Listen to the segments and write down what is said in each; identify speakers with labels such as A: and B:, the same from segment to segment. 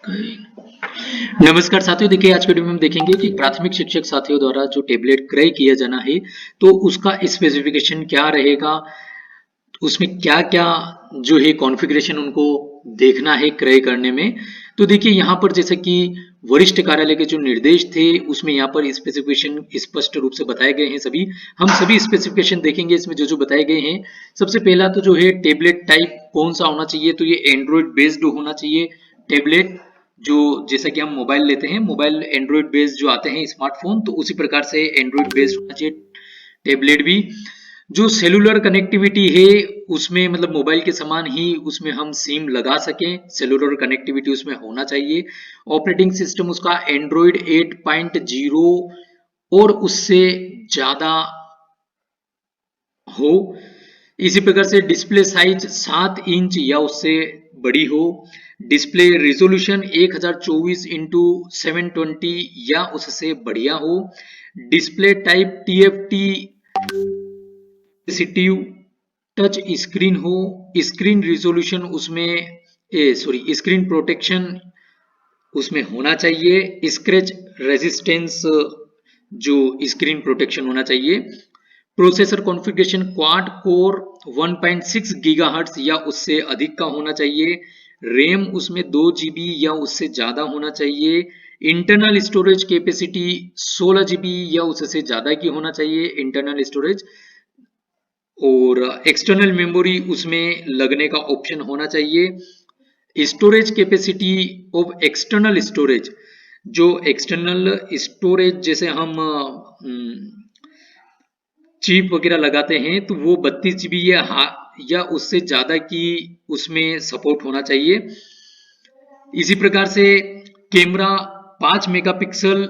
A: नमस्कार साथियों, देखिए आज के वीडियो में हम देखेंगे कि प्राथमिक शिक्षक साथियों द्वारा जो टेबलेट क्रय किया जाना है तो उसका स्पेसिफिकेशन क्या रहेगा, उसमें क्या क्या जो है कॉन्फ़िगरेशन उनको देखना है क्रय करने में। तो देखिए यहाँ पर जैसे कि वरिष्ठ कार्यालय के जो निर्देश थे उसमें यहाँ पर स्पेसिफिकेशन स्पष्ट रूप से बताए गए हैं। हम सभी स्पेसिफिकेशन देखेंगे इसमें जो जो बताए गए हैं। सबसे पहला तो जो है टेबलेट टाइप कौन सा होना चाहिए, तो ये एंड्रॉइड बेस्ड होना चाहिए टेबलेट। जो जैसा कि हम मोबाइल लेते हैं, मोबाइल एंड्रॉइड बेस्ड जो आते हैं स्मार्टफोन, तो उसी प्रकार से एंड्रॉइड बेस्ड होना चाहिए टेबलेट भी। जो सेलुलर कनेक्टिविटी है उसमें मतलब मोबाइल के समान ही उसमें हम सिम लगा सकें, सेलुलर कनेक्टिविटी उसमें होना चाहिए। ऑपरेटिंग सिस्टम उसका एंड्रॉइड 8.0 और उससे ज्यादा हो। इसी प्रकार से डिस्प्ले साइज 7 इंच या उससे बड़ी हो। डिस्प्ले रेजोल्यूशन 1024 इंटू 720 या उससे बढ़िया हो। Display type TFT sensitive touch screen हो। स्क्रीन रिजोल्यूशन उसमें स्क्रीन प्रोटेक्शन उसमें होना चाहिए। स्क्रैच रेजिस्टेंस जो स्क्रीन प्रोटेक्शन होना चाहिए। Processor configuration quad core 1.6 gigahertz या उससे अधिक का होना चाहिए। रैम उसमें 2 GB या उससे ज़्यादा होना चाहिए। इंटरनल स्टोरेज कैपेसिटी 16 GB या उससे ज़्यादा की होना चाहिए इंटरनल स्टोरेज। और एक्सटर्नल मेमोरी उसमें लगने का ऑप्शन होना चाहिए। Storage capacity of external storage, जो एक्सटर्नल स्टोरेज जैसे हम चिप वगैरह लगाते हैं तो वो 32 GB या उससे ज़्यादा की उसमें सपोर्ट होना चाहिए। इसी प्रकार से कैमरा 5 मेगापिक्सल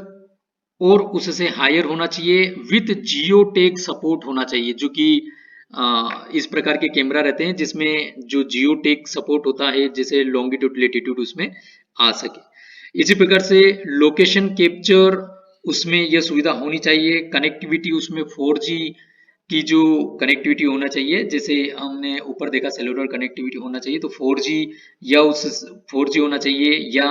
A: और उससे हायर होना चाहिए विथ जियो टैग सपोर्ट होना चाहिए, जो कि इस प्रकार के कैमरा रहते हैं जिसमें जो जियो टैग सपोर्ट होता है, जैसे लॉन्गिट्यूड लेटीट्यूड उसमें आ सके। इसी प्रकार से लोकेशन कैप्चर उसमें यह सुविधा होनी चाहिए। कनेक्टिविटी उसमें 4G की जो कनेक्टिविटी होना चाहिए, जैसे हमने ऊपर देखा सेलुलर कनेक्टिविटी होना चाहिए, तो 4G या उस 4G होना चाहिए या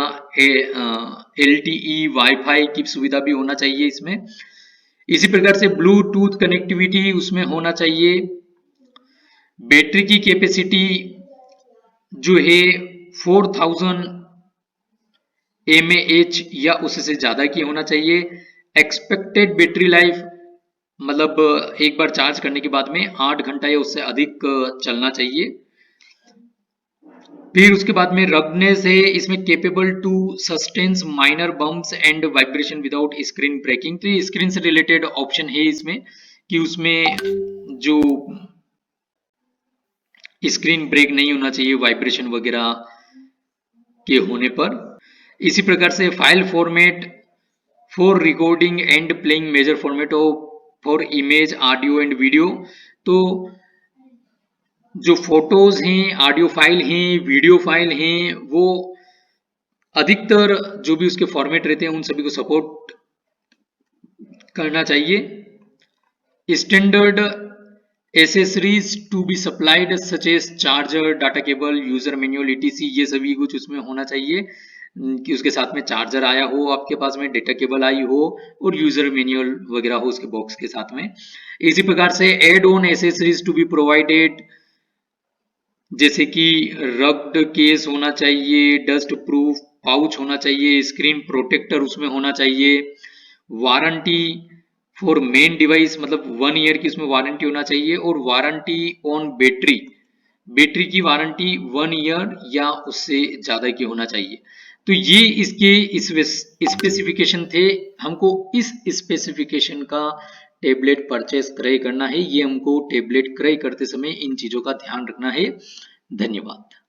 A: LTE वाईफाई की सुविधा भी होना चाहिए इसमें। इसी प्रकार से ब्लूटूथ कनेक्टिविटी उसमें होना चाहिए। बैटरी की कैपेसिटी जो है 4000 mAh या उससे ज़्यादा की होना चाहिए। एक्सपेक्टेड बैटरी लाइफ मतलब एक बार चार्ज करने के बाद में 8 घंटा या उससे अधिक चलना चाहिए। फिर उसके बाद में रगनेस है इसमें, capable to sustains minor bumps and vibration without screen breaking. तो ये स्क्रीन से रिलेटेड ऑप्शन है इसमें कि उसमें जो स्क्रीन ब्रेक नहीं होना चाहिए वाइब्रेशन वगैरह के होने पर। इसी प्रकार से file format for recording and playing major format of for image audio and video. तो जो फोटोज हैं, ऑडियो फाइल हैं, वीडियो फाइल हैं, वो अधिकतर जो भी उसके फॉर्मेट रहते हैं उन सभी को सपोर्ट करना चाहिए। Standard accessories to be supplied such as charger, data cable, user manual ETC, ये सभी कुछ उसमें होना चाहिए कि उसके साथ में चार्जर आया हो, आपके पास में डेटा केबल आई हो और यूजर मैनुअल वगैरह हो उसके बॉक्स के साथ में। इसी प्रकार से add on accessories to be provided, जैसे कि रग्ड केस होना चाहिए, डस्ट प्रूफ पाउच होना चाहिए, स्क्रीन प्रोटेक्टर उसमें होना चाहिए। वारंटी फॉर मेन डिवाइस मतलब 1 ईयर की उसमें वारंटी होना चाहिए। और वारंटी ऑन बैटरी, बैटरी की वारंटी 1 ईयर या उससे ज़्यादा की होना चाहिए। तो ये इसके स्पेसिफिकेशन थे। हमको इस स्पेसिफिकेशन का टेबलेट परचेस क्रय करना है, ये हमको टेबलेट क्रय करते समय इन चीज़ों का ध्यान रखना है। धन्यवाद।